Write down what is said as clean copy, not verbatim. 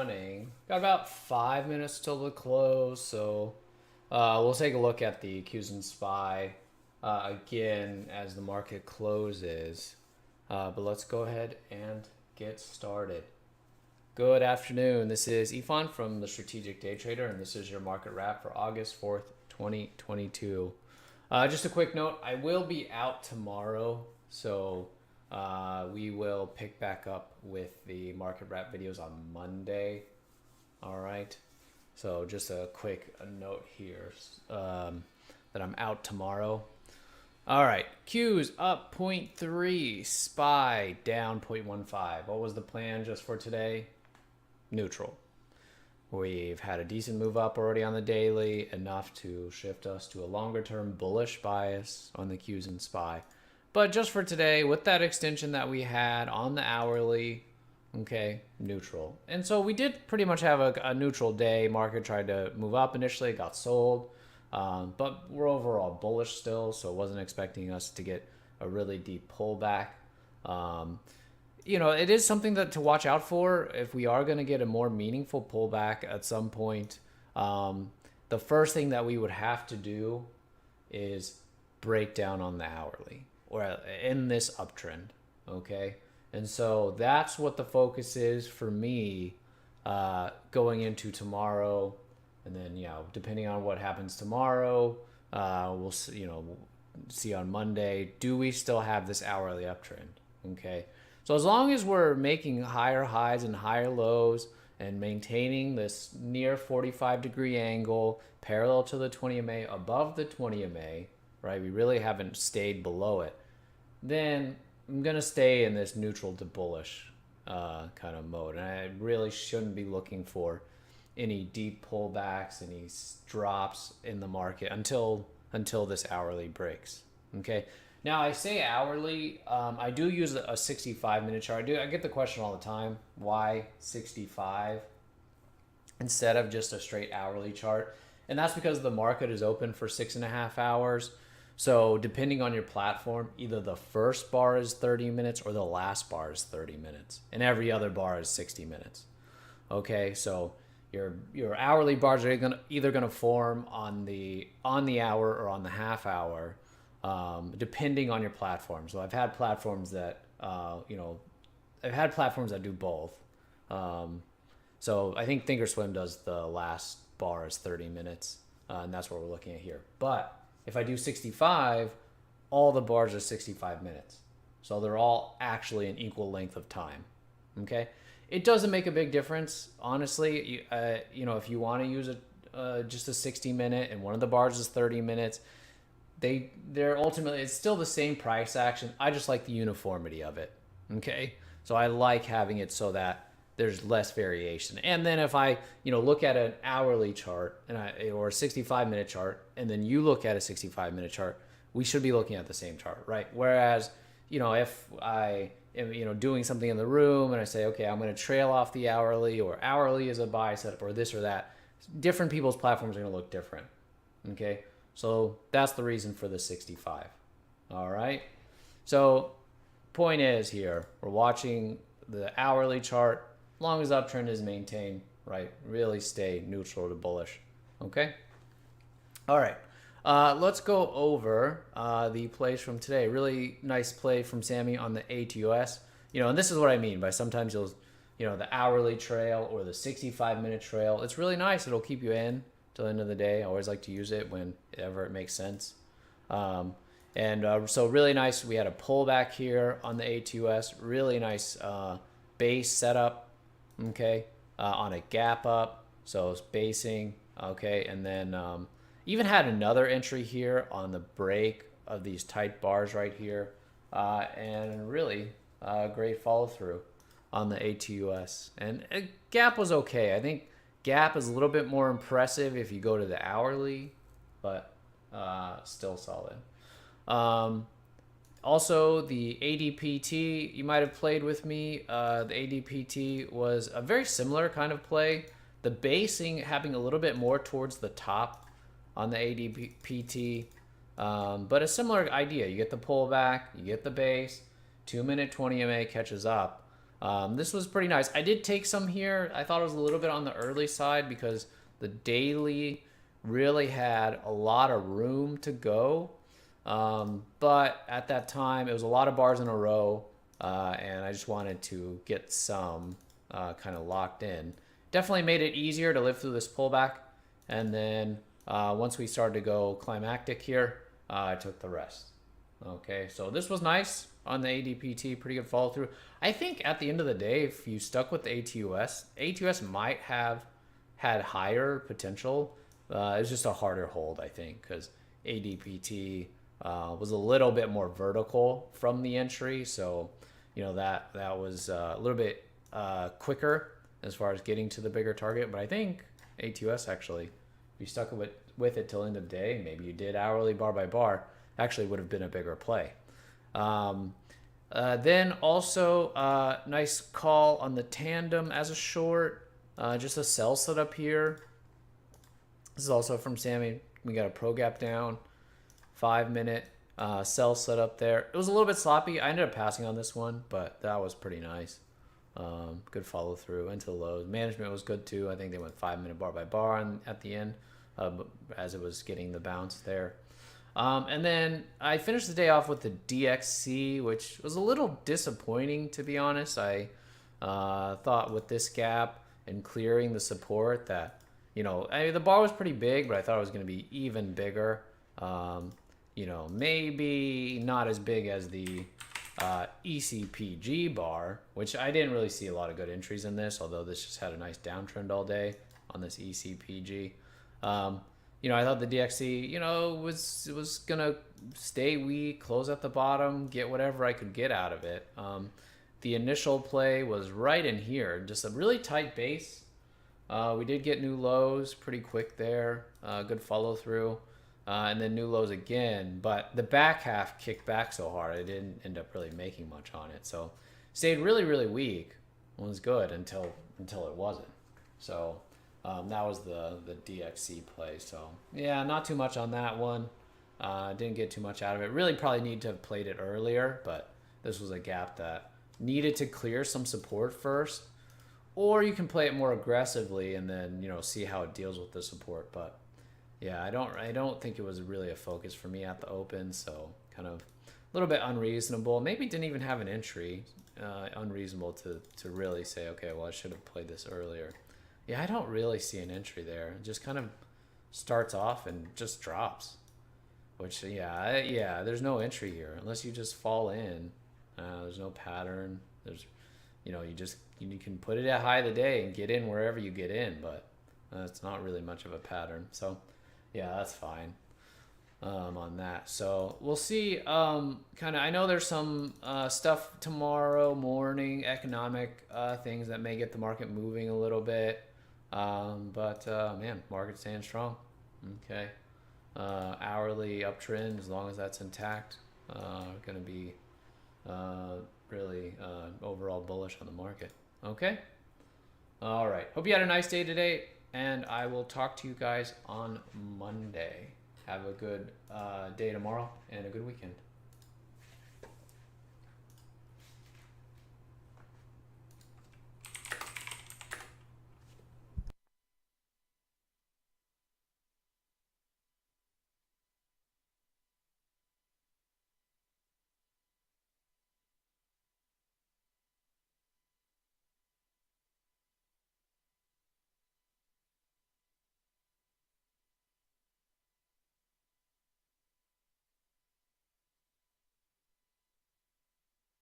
running. Got about 5 minutes till the close, so we'll take a look at the Qs and SPY again as the market closes. But let's go ahead and get started. Good afternoon. This is Ifan from the Strategic Day Trader, and this is your market wrap for August 4th, 2022. Just a quick note, I will be out tomorrow, so we will pick back up with the market wrap videos on Monday. All right. So just a quick note here that I'm out tomorrow. All right. Qs up 0.3, SPY down 0.15. What was the plan just for today? Neutral. We've had a decent move up already on the daily, enough to shift us to a longer term bullish bias on the Qs and SPY. But just for today, with that extension that we had on the hourly, okay, neutral. And so we did pretty much have a neutral day. Market tried to move up initially, got sold. But we're overall bullish still, so wasn't expecting us to get a really deep pullback. You know, it is something that to watch out for if we are going to get a more meaningful pullback at some point. The first thing that we would have to do is break down on the hourly or in this uptrend, okay? And so that's what the focus is for me going into tomorrow. And then, you know, depending on what happens tomorrow, we'll see, you know, see on Monday, do we still have this hourly uptrend, okay? So as long as we're making higher highs and higher lows and maintaining this near 45-degree angle parallel to the 20 MA, above the 20 MA, right? We really haven't stayed below it. Then I'm going to stay in this neutral to bullish kind of mode. And I really shouldn't be looking for any deep pullbacks, any drops in the market until this hourly breaks, okay? Now, I say hourly, I do use a 65-minute chart. I get the question all the time, why 65 instead of just a straight hourly chart? And that's because the market is open for 6.5 hours. So depending on your platform, either the first bar is 30 minutes or the last bar is 30 minutes. And every other bar is 60 minutes. Okay, so your hourly bars are either gonna form on the hour or on the half hour. Depending on your platform. So I've had platforms that, you know, I've had platforms that do both. So I think Thinkorswim does the last bar is 30 minutes, and that's what we're looking at here. But if I do 65, all the bars are 65 minutes. So they're all actually an equal length of time, okay? It doesn't make a big difference, honestly. You know, if you want to use just a 60-minute and one of the bars is 30 minutes, they're ultimately, it's still the same price action. I just like the uniformity of it, okay? So I like having it so that there's less variation. And then if I, you know, look at an hourly chart or a 65-minute chart, and then you look at a 65-minute chart, we should be looking at the same chart, right? Whereas, you know, if I am, you know, doing something in the room and I say, okay, I'm going to trail off the hourly, or hourly is a buy setup, or this or that, different people's platforms are going to look different, okay? So that's the reason for the 65. All right. So point is here, we're watching the hourly chart. As long as uptrend is maintained, right? Really stay neutral to bullish. Okay. All right. Let's go over the plays from today. Really nice play from Sammy on the ATUS. You know, and this is what I mean by sometimes you'll, you know, the hourly trail or the 65-minute trail. It's really nice. It'll keep you in till the end of the day. I always like to use it whenever it makes sense. So really nice. We had a pullback here on the ATUS. Really nice base setup, okay, on a gap up. So it's basing, okay, and then even had another entry here on the break of these tight bars right here, and really great follow through on the ATUS. And gap was okay. I think gap is a little bit more impressive if you go to the hourly, but still solid. Also, the ADPT, you might have played with me. The ADPT was a very similar kind of play. The basing happening a little bit more towards the top on the ADPT, but a similar idea. You get the pullback, you get the base, 2-minute 20 MA catches up. This was pretty nice. I did take some here. I thought it was a little bit on the early side because the daily really had a lot of room to go. But at that time, it was a lot of bars in a row, and I just wanted to get some kind of locked in. Definitely made it easier to live through this pullback. And then once we started to go climactic here, I took the rest. Okay, so this was nice on the ADPT, pretty good follow through. I think at the end of the day, if you stuck with the ATUS might have had higher potential. It's just a harder hold, I think, because ADPT was a little bit more vertical from the entry, so that was a little bit quicker as far as getting to the bigger target. But I think ATUS actually, if you stuck with it till the end of the day, maybe you did hourly bar by bar, actually would have been a bigger play. Then also nice call on the tandem as a short, just a sell setup here. This is also from Sammy. We got a pro gap down, 5-minute sell setup there. It was a little bit sloppy. I ended up passing on this one, but that was pretty nice. Good follow through into the lows. Management was good too. I think they went 5-minute bar by bar at the end as it was getting the bounce there. And then I finished the day off with the DXC, which was a little disappointing, to be honest. I thought with this gap and clearing the support that, the bar was pretty big, but I thought it was going to be even bigger. Maybe not as big as the ECPG bar, which I didn't really see a lot of good entries in this, although this just had a nice downtrend all day on this ECPG. I thought the DXC, was going to stay weak, close at the bottom, get whatever I could get out of it. The initial play was right in here, just a really tight base. We did get new lows pretty quick there, good follow through, and then new lows again. But the back half kicked back so hard, I didn't end up really making much on it. So stayed really, really weak. It was good until it wasn't. So that was the DXC play. So yeah, not too much on that one. Didn't get too much out of it. Really probably need to have played it earlier, but this was a gap that needed to clear some support first. Or you can play it more aggressively and then, see how it deals with the support. But yeah, I don't think it was really a focus for me at the open. So kind of a little bit unreasonable. Maybe didn't even have an entry. Unreasonable to really say, okay, well, I should have played this earlier. Yeah, I don't really see an entry there. It just kind of starts off and just drops. Which, yeah, there's no entry here. Unless you just fall in. There's no pattern. There's, you can put it at high of the day and get in wherever you get in, but it's not really much of a pattern. So, yeah, that's fine on that. So we'll see. I know there's some stuff tomorrow morning, economic things that may get the market moving a little bit. But man, market staying strong. Okay. Hourly uptrend, as long as that's intact, going to be really overall bullish on the market. Okay. All right. Hope you had a nice day today, and I will talk to you guys on Monday. Have a good day tomorrow and a good weekend.